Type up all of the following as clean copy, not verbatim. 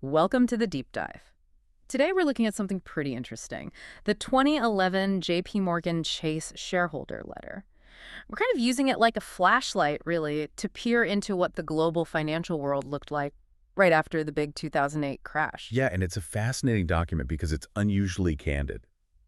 Welcome to the deep dive. Today we're looking at something pretty interesting, the 2011 JPMorgan Chase Shareholder Letter. We're kind of using it like a flashlight, really, to peer into what the global financial world looked like right after the big 2008 crash. Yeah, and it's a fascinating document because it's unusually candid.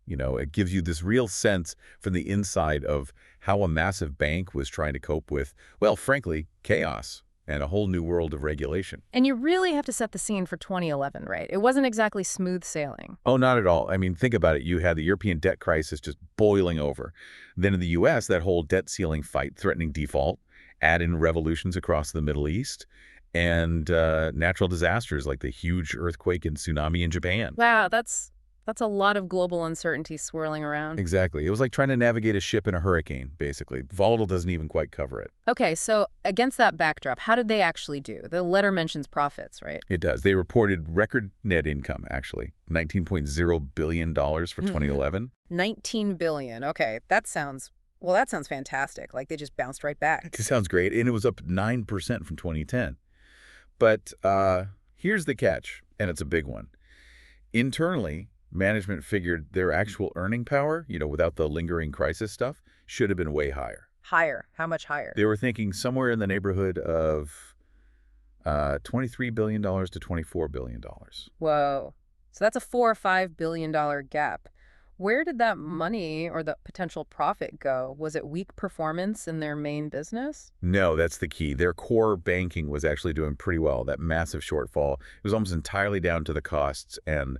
It gives you this real sense from the inside of how a massive bank was trying to cope with, well, frankly, chaos and a whole new world of regulation. And you really have to set the scene for 2011, right? It wasn't exactly smooth sailing. Oh, not at all. I mean, think about it. You had the European debt crisis just boiling over. Then in the U.S., that whole debt ceiling fight threatening default, add in revolutions across the Middle East, and natural disasters like the huge earthquake and tsunami in Japan. Wow, that's a lot of global uncertainty swirling around. Exactly. It was like trying to navigate a ship in a hurricane, basically. Volatile doesn't even quite cover it. Okay, so against that backdrop, how did they actually do? The letter mentions profits, right? It does. They reported record net income, actually, $19.0 billion for 2011. 19 billion. Okay, that sounds fantastic. Like they just bounced right back. It sounds great, and it was up 9% from 2010. But here's the catch, and it's a big one. Internally, management figured their actual earning power, without the lingering crisis stuff, should have been way higher. Higher. How much higher? They were thinking somewhere in the neighborhood of $23 billion to $24 billion. Whoa. So that's a $4 or $5 billion gap. Where did that money or the potential profit go? Was it weak performance in their main business? No, that's the key. Their core banking was actually doing pretty well. That massive shortfall, it was almost entirely down to the costs and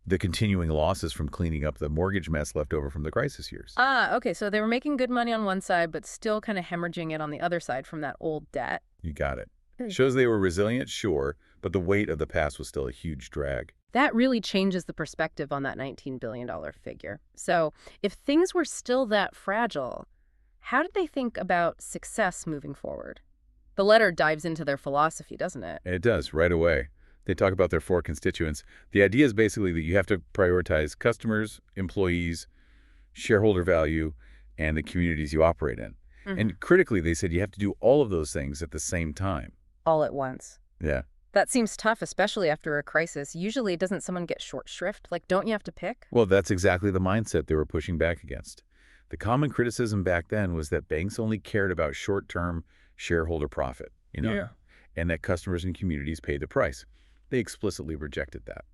the continuing losses from cleaning up the mortgage mess left over from the crisis years. Okay, so they were making good money on one side, but still kind of hemorrhaging it on the other side from that old debt. You got it. Shows they were resilient, sure, but the weight of the past was still a huge drag. That really changes the perspective on that $19 billion figure. So if things were still that fragile, how did they think about success moving forward? The letter dives into their philosophy, doesn't it? And it does, right away. They talk about their four constituents. The idea is basically that you have to prioritize customers, employees, shareholder value, and the communities you operate in. And critically, they said you have to do all of those things at the same time. All at once. Yeah. That seems tough, especially after a crisis. Usually, doesn't someone get short shrift? Like, don't you have to pick? Well, that's exactly the mindset they were pushing back against. The common criticism back then was that banks only cared about short-term shareholder profit, and that customers and communities paid the price. They explicitly rejected that.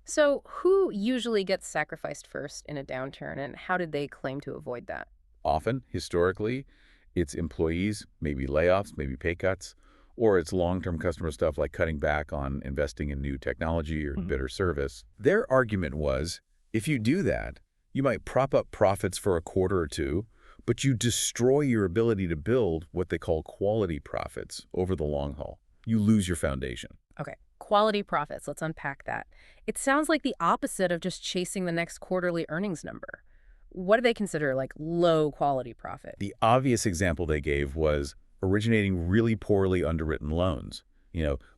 So who usually gets sacrificed first in a downturn, and how did they claim to avoid that? Often, historically, it's employees, maybe layoffs, maybe pay cuts, or it's long-term customer stuff like cutting back on investing in new technology or better service. Their argument was, if you do that, you might prop up profits for a quarter or two, but you destroy your ability to build what they call quality profits over the long haul. You lose your foundation. Okay, quality profits. Let's unpack that. It sounds like the opposite of just chasing the next quarterly earnings number. What do they consider like low quality profit? The obvious example they gave was originating really poorly underwritten loans.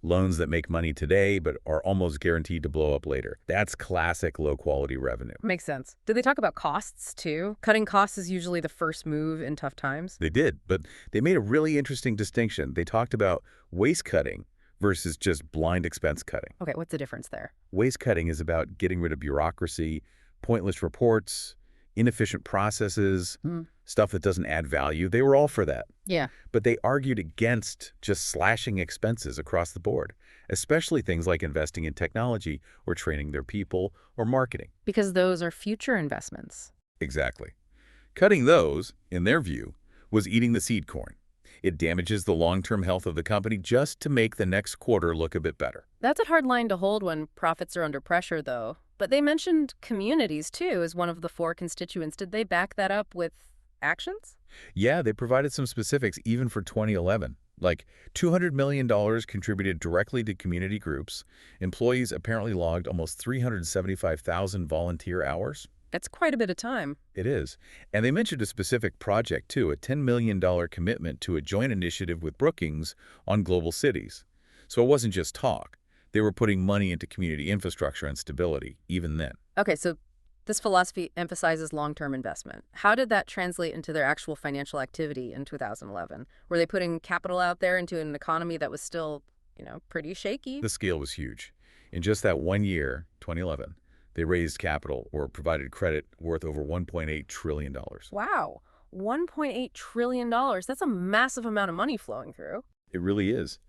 Loans that make money today but are almost guaranteed to blow up later. That's classic low-quality revenue. Makes sense. Did they talk about costs, too? Cutting costs is usually the first move in tough times. They did, but they made a really interesting distinction. They talked about waste cutting versus just blind expense cutting. Okay, what's the difference there? Waste cutting is about getting rid of bureaucracy, pointless reports, inefficient processes, stuff that doesn't add value. They were all for that. Yeah. But they argued against just slashing expenses across the board, especially things like investing in technology or training their people or marketing. Because those are future investments. Exactly. Cutting those, in their view, was eating the seed corn. It damages the long-term health of the company just to make the next quarter look a bit better. That's a hard line to hold when profits are under pressure, though. But they mentioned communities, too, as one of the four constituents. Did they back that up with actions? Yeah, they provided some specifics even for 2011. Like $200 million contributed directly to community groups. Employees apparently logged almost 375,000 volunteer hours. That's quite a bit of time. It is. And they mentioned a specific project, too, a $10 million commitment to a joint initiative with Brookings on global cities. So it wasn't just talk. They were putting money into community infrastructure and stability, even then. Okay, so this philosophy emphasizes long-term investment. How did that translate into their actual financial activity in 2011? Were they putting capital out there into an economy that was still pretty shaky. The scale was huge. In just that 1 year, 2011, they raised capital or provided credit worth over $1.8 trillion. Wow, $1.8 trillion. That's a massive amount of money flowing through. It really is.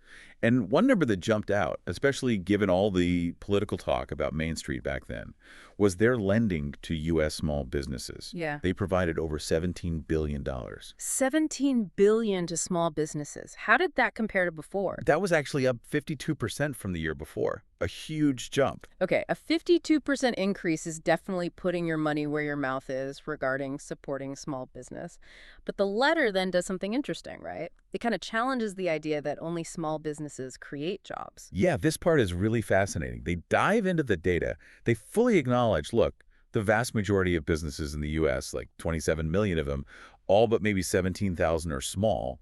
And one number that jumped out, especially given all the political talk about Main Street back then, was their lending to U.S. small businesses. Yeah. They provided over $17 billion. $17 billion to small businesses. How did that compare to before? That was actually up 52% from the year before. A huge jump. Okay, a 52% increase is definitely putting your money where your mouth is regarding supporting small business. But the letter then does something interesting, right? It kind of challenges the idea that only small businesses create jobs. Yeah, this part is really fascinating. They dive into the data. They fully acknowledge, look, the vast majority of businesses in the U.S., like 27 million of them, all but maybe 17,000 are small.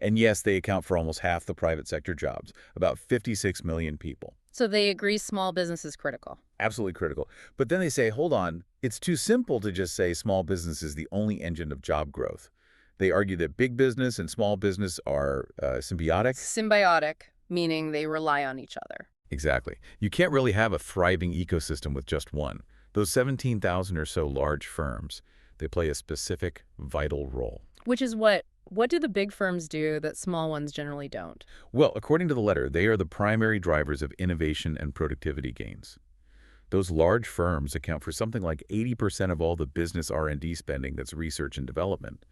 And yes, they account for almost half the private sector jobs, about 56 million people. So they agree small business is critical. Absolutely critical. But then they say, hold on, it's too simple to just say small business is the only engine of job growth. They argue that big business and small business are symbiotic. Symbiotic, meaning they rely on each other. Exactly. You can't really have a thriving ecosystem with just one. Those 17,000 or so large firms, they play a specific, vital role. Which is what do the big firms do that small ones generally don't? Well, according to the letter, they are the primary drivers of innovation and productivity gains. Those large firms account for something like 80% of all the business R&D spending that's research and development,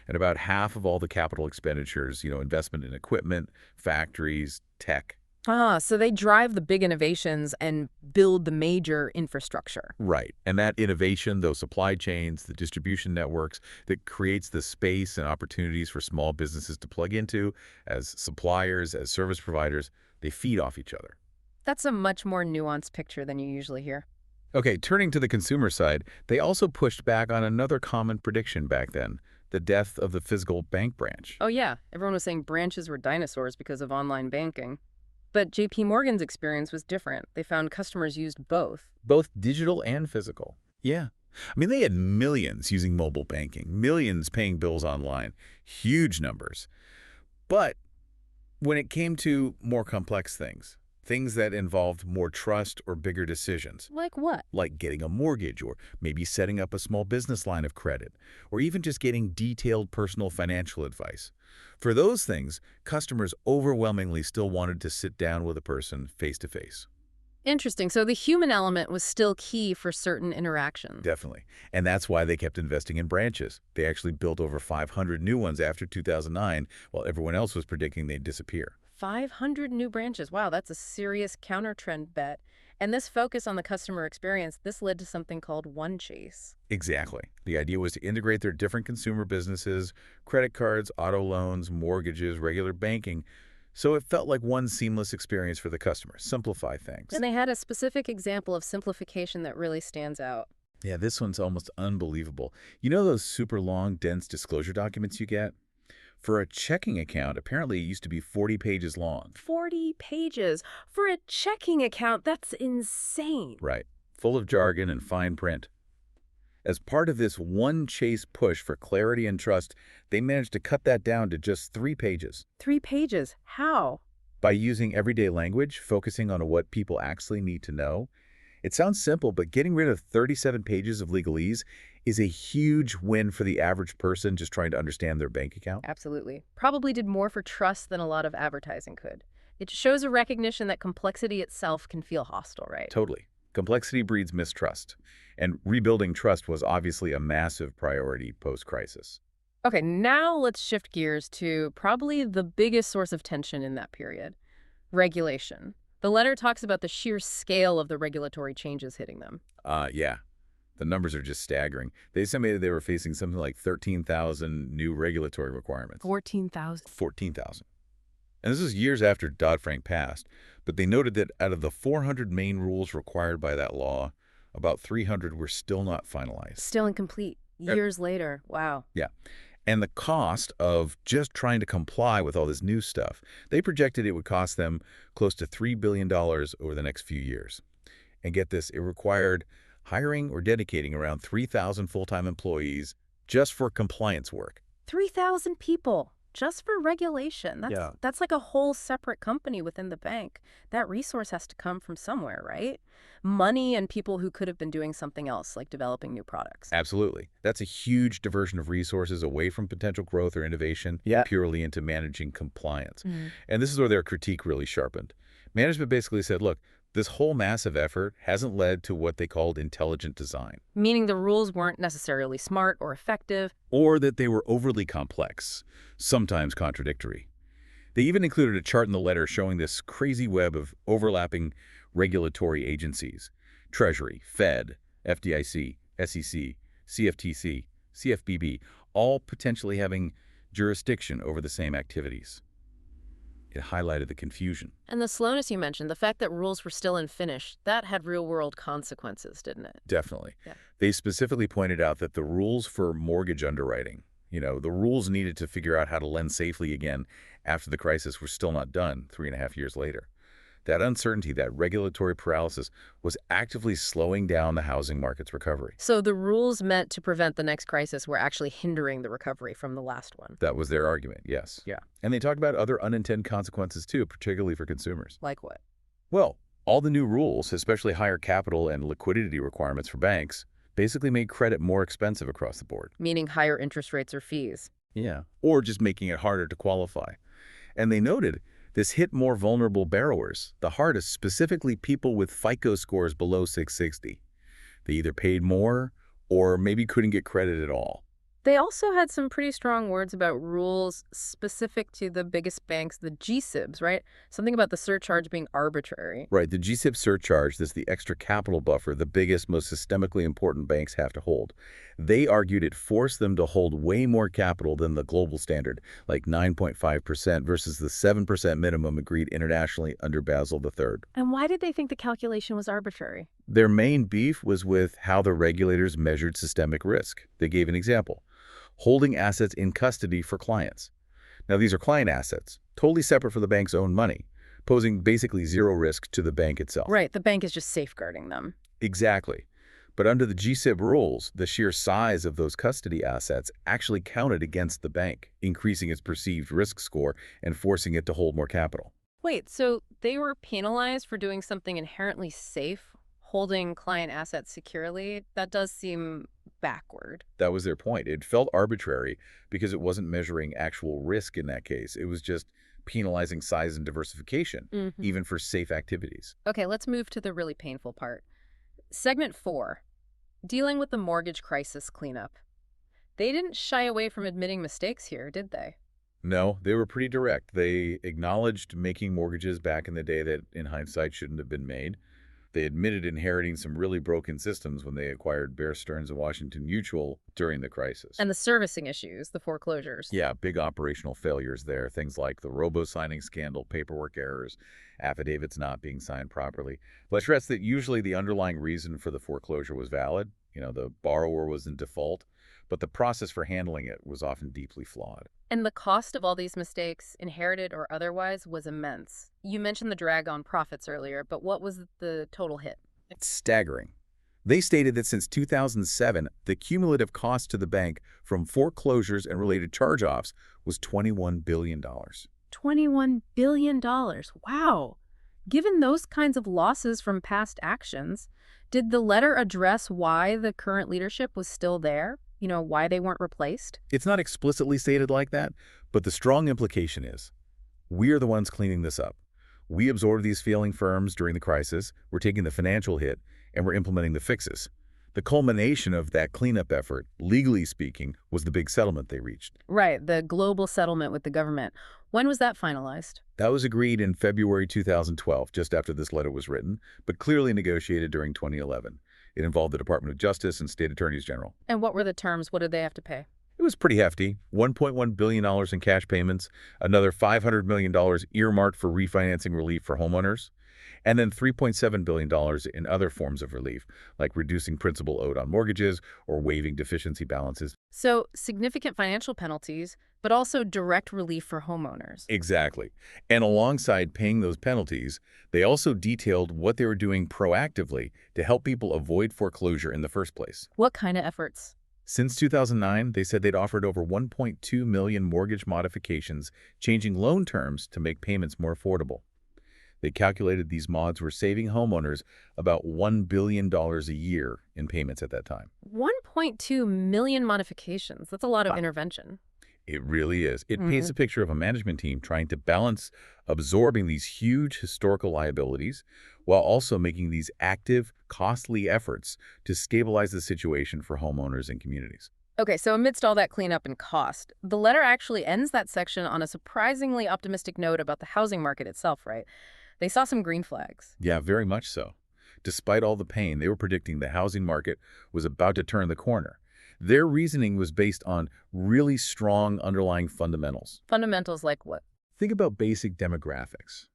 and about half of all the capital expenditures, investment in equipment, factories, tech. So they drive the big innovations and build the major infrastructure. Right. And that innovation, those supply chains, the distribution networks, that creates the space and opportunities for small businesses to plug into as suppliers, as service providers, they feed off each other. That's a much more nuanced picture than you usually hear. Okay, turning to the consumer side, they also pushed back on another common prediction back then, the death of the physical bank branch. Oh yeah, everyone was saying branches were dinosaurs because of online banking. But JPMorgan's experience was different. They found customers used both. Both digital and physical. Yeah. I mean, they had millions using mobile banking, millions paying bills online, huge numbers. But when it came to more complex things that involved more trust or bigger decisions, Like what? like getting a mortgage or maybe setting up a small business line of credit, or even just getting detailed personal financial advice. For those things, customers overwhelmingly still wanted to sit down with a person face-to-face. Interesting. So the human element was still key for certain interactions. Definitely. And that's why they kept investing in branches. They actually built over 500 new ones after 2009, while everyone else was predicting they'd disappear. 500 new branches. Wow, that's a serious counter-trend bet. And this focus on the customer experience, this led to something called One Chase. Exactly. The idea was to integrate their different consumer businesses, credit cards, auto loans, mortgages, regular banking, so it felt like one seamless experience for the customer. Simplify things. And they had a specific example of simplification that really stands out. Yeah, this one's almost unbelievable. You know those super long, dense disclosure documents you get? For a checking account, apparently it used to be 40 pages long. 40 pages. For a checking account, that's insane. Right. Full of jargon and fine print. As part of this One Chase push for clarity and trust, they managed to cut that down to just 3 pages. 3 pages? How? By using everyday language, focusing on what people actually need to know. It sounds simple, but getting rid of 37 pages of legalese is a huge win for the average person just trying to understand their bank account. Absolutely. Probably did more for trust than a lot of advertising could. It shows a recognition that complexity itself can feel hostile, right? Totally. Complexity breeds mistrust. And rebuilding trust was obviously a massive priority post-crisis. Okay, now let's shift gears to probably the biggest source of tension in that period, regulation. The letter talks about the sheer scale of the regulatory changes hitting them. Yeah. The numbers are just staggering. They estimated they were facing something like 13,000 new regulatory requirements. 14,000. 14,000. And this is years after Dodd-Frank passed, but they noted that out of the 400 main rules required by that law, about 300 were still not finalized. Still incomplete. Years later. Wow. Yeah. And the cost of just trying to comply with all this new stuff, they projected it would cost them close to $3 billion over the next few years. And get this, it required hiring or dedicating around 3,000 full-time employees just for compliance work. 3,000 people. just for regulation. Yeah. That's like a whole separate company within the bank. That resource has to come from somewhere, right? Money and people who could have been doing something else, like developing new products. Absolutely. That's a huge diversion of resources away from potential growth or innovation purely into managing compliance. Mhm. And this is where their critique really sharpened. Management basically said, look, this whole massive effort hasn't led to what they called intelligent design, Meaning the rules weren't necessarily smart or effective. or that they were overly complex, sometimes contradictory. They even included a chart in the letter showing this crazy web of overlapping regulatory agencies: Treasury, Fed, FDIC, SEC, CFTC, CFPB, all potentially having jurisdiction over the same activities. It highlighted the confusion. And the slowness you mentioned, the fact that rules were still unfinished, that had real-world consequences, didn't it? Definitely. Yeah. They specifically pointed out that the rules for mortgage underwriting, the rules needed to figure out how to lend safely again after the crisis were still not done 3.5 years later. That uncertainty, that regulatory paralysis, was actively slowing down the housing market's recovery. So the rules meant to prevent the next crisis were actually hindering the recovery from the last one. That was their argument, yes. Yeah. And they talked about other unintended consequences too, particularly for consumers. Like what? Well, all the new rules, especially higher capital and liquidity requirements for banks, basically made credit more expensive across the board. Meaning higher interest rates or fees. Yeah. Or just making it harder to qualify. And they noted this hit more vulnerable borrowers, the hardest, specifically people with FICO scores below 660. They either paid more or maybe couldn't get credit at all. They also had some pretty strong words about rules specific to the biggest banks, the GSIBs, right? Something about the surcharge being arbitrary. Right, the GSIB surcharge, that's the extra capital buffer the biggest, most systemically important banks have to hold. They argued it forced them to hold way more capital than the global standard, like 9.5% versus the 7% minimum agreed internationally under Basel III. And why did they think the calculation was arbitrary? Their main beef was with how the regulators measured systemic risk. They gave an example: holding assets in custody for clients. Now, these are client assets, totally separate from the bank's own money, posing basically zero risk to the bank itself. Right, the bank is just safeguarding them. Exactly. But under the GSIB rules, the sheer size of those custody assets actually counted against the bank, increasing its perceived risk score and forcing it to hold more capital. Wait, so they were penalized for doing something inherently safe, holding client assets securely? That does seem backward. That was their point. It felt arbitrary because it wasn't measuring actual risk in that case. It was just penalizing size and diversification, even for safe activities. Okay, let's move to the really painful part. Segment 4, dealing with the mortgage crisis cleanup. They didn't shy away from admitting mistakes here, did they? No, they were pretty direct. They acknowledged making mortgages back in the day that, in hindsight, shouldn't have been made. They admitted inheriting some really broken systems when they acquired Bear Stearns and Washington Mutual during the crisis. And the servicing issues, the foreclosures. Yeah, big operational failures there. Things like the robo-signing scandal, paperwork errors, affidavits not being signed properly. Let's stress that usually the underlying reason for the foreclosure was valid. The borrower was in default, but the process for handling it was often deeply flawed. And the cost of all these mistakes, inherited or otherwise, was immense. You mentioned the drag on profits earlier, but what was the total hit? It's staggering. They stated that since 2007, the cumulative cost to the bank from foreclosures and related charge-offs was $21 billion. $21 billion. Wow. Given those kinds of losses from past actions, did the letter address why the current leadership was still there? Why they weren't replaced? It's not explicitly stated like that, but the strong implication is, we are the ones cleaning this up. We absorbed these failing firms during the crisis, we're taking the financial hit, and we're implementing the fixes. The culmination of that cleanup effort, legally speaking, was the big settlement they reached. Right, the global settlement with the government. When was that finalized? That was agreed in February 2012, just after this letter was written, but clearly negotiated during 2011. It involved the Department of Justice and state attorneys general. And what were the terms? What did they have to pay? It was pretty hefty: $1.1 billion in cash payments, another $500 million earmarked for refinancing relief for homeowners, and then $3.7 billion in other forms of relief, like reducing principal owed on mortgages or waiving deficiency balances. So significant financial penalties, but also direct relief for homeowners. Exactly. And alongside paying those penalties, they also detailed what they were doing proactively to help people avoid foreclosure in the first place. What kind of efforts? Since 2009, they said they'd offered over 1.2 million mortgage modifications, changing loan terms to make payments more affordable. They calculated these mods were saving homeowners about $1 billion a year in payments at that time. 1.2 million modifications. That's a lot of intervention. It really is. It paints a picture of a management team trying to balance absorbing these huge historical liabilities while also making these active, costly efforts to stabilize the situation for homeowners and communities. Okay, so amidst all that cleanup and cost, the letter actually ends that section on a surprisingly optimistic note about the housing market itself, right? They saw some green flags. Yeah, very much so. Despite all the pain, they were predicting the housing market was about to turn the corner. Their reasoning was based on really strong underlying fundamentals. Fundamentals like what? Think about basic demographics.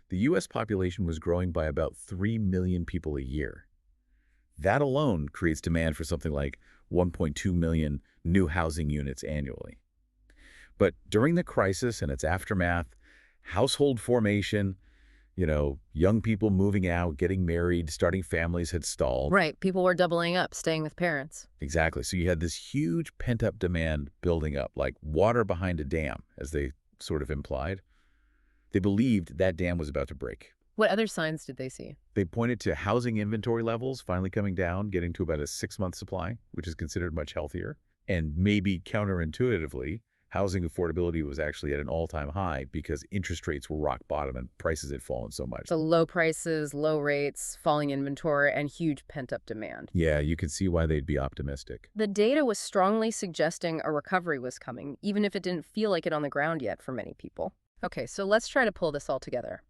The U.S. population was growing by about 3 million people a year. That alone creates demand for something like 1.2 million new housing units annually. But during the crisis and its aftermath, household formation, young people moving out, getting married, starting families had stalled. Right, people were doubling up, staying with parents. Exactly. So you had this huge pent-up demand building up, like water behind a dam, as they sort of implied. They believed that dam was about to break. What other signs did they see? They pointed to housing inventory levels finally coming down, getting to about a 6-month supply, which is considered much healthier. And maybe counterintuitively, housing affordability was actually at an all-time high because interest rates were rock bottom and prices had fallen so much. So low prices, low rates, falling inventory, and huge pent-up demand. Yeah, you could see why they'd be optimistic. The data was strongly suggesting a recovery was coming, even if it didn't feel like it on the ground yet for many people. Okay, so let's try to pull this all together.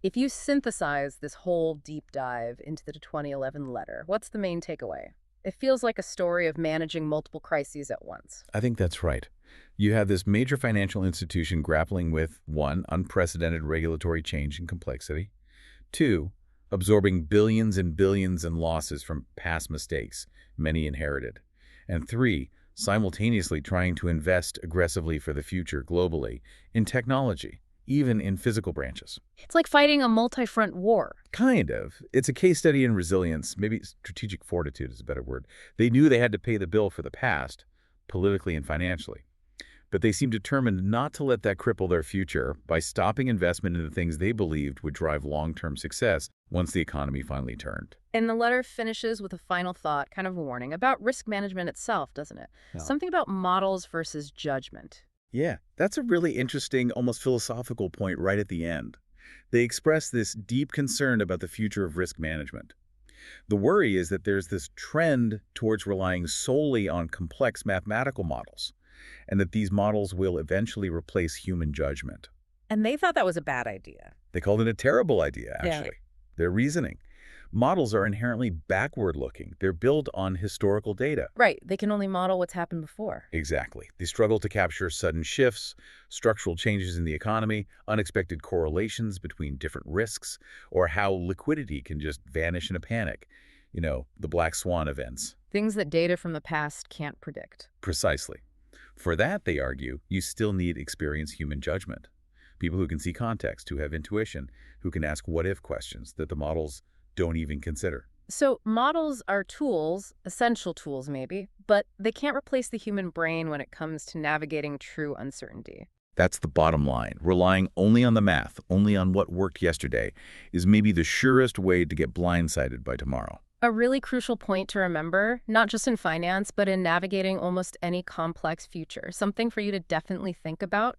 If you synthesize this whole deep dive into the 2011 letter, what's the main takeaway? It feels like a story of managing multiple crises at once. I think that's right. You have this major financial institution grappling with, 1, unprecedented regulatory change and complexity, 2, absorbing billions and billions in losses from past mistakes, many inherited, and 3, simultaneously trying to invest aggressively for the future globally in technology, even in physical branches. It's like fighting a multi-front war. Kind of. It's a case study in resilience. Maybe strategic fortitude is a better word. They knew they had to pay the bill for the past, politically and financially. But they seemed determined not to let that cripple their future by stopping investment in the things they believed would drive long-term success once the economy finally turned. And the letter finishes with a final thought, kind of a warning, about risk management itself, doesn't it? Yeah. Something about models versus judgment. Yeah, that's a really interesting, almost philosophical point right at the end. They express this deep concern about the future of risk management. The worry is that there's this trend towards relying solely on complex mathematical models, and that these models will eventually replace human judgment. And they thought that was a bad idea. They called it a terrible idea, actually. Yeah. Their reasoning. Models are inherently backward-looking. They're built on historical data. Right. They can only model what's happened before. Exactly. They struggle to capture sudden shifts, structural changes in the economy, unexpected correlations between different risks, or how liquidity can just vanish in a panic. The black swan events. Things that data from the past can't predict. Precisely. For that, they argue, you still need experienced human judgment. People who can see context, who have intuition, who can ask what-if questions that the models don't even consider. So models are tools, essential tools maybe, but they can't replace the human brain when it comes to navigating true uncertainty. That's the bottom line. Relying only on the math, only on what worked yesterday, is maybe the surest way to get blindsided by tomorrow. A really crucial point to remember, not just in finance, but in navigating almost any complex future. Something for you to definitely think about.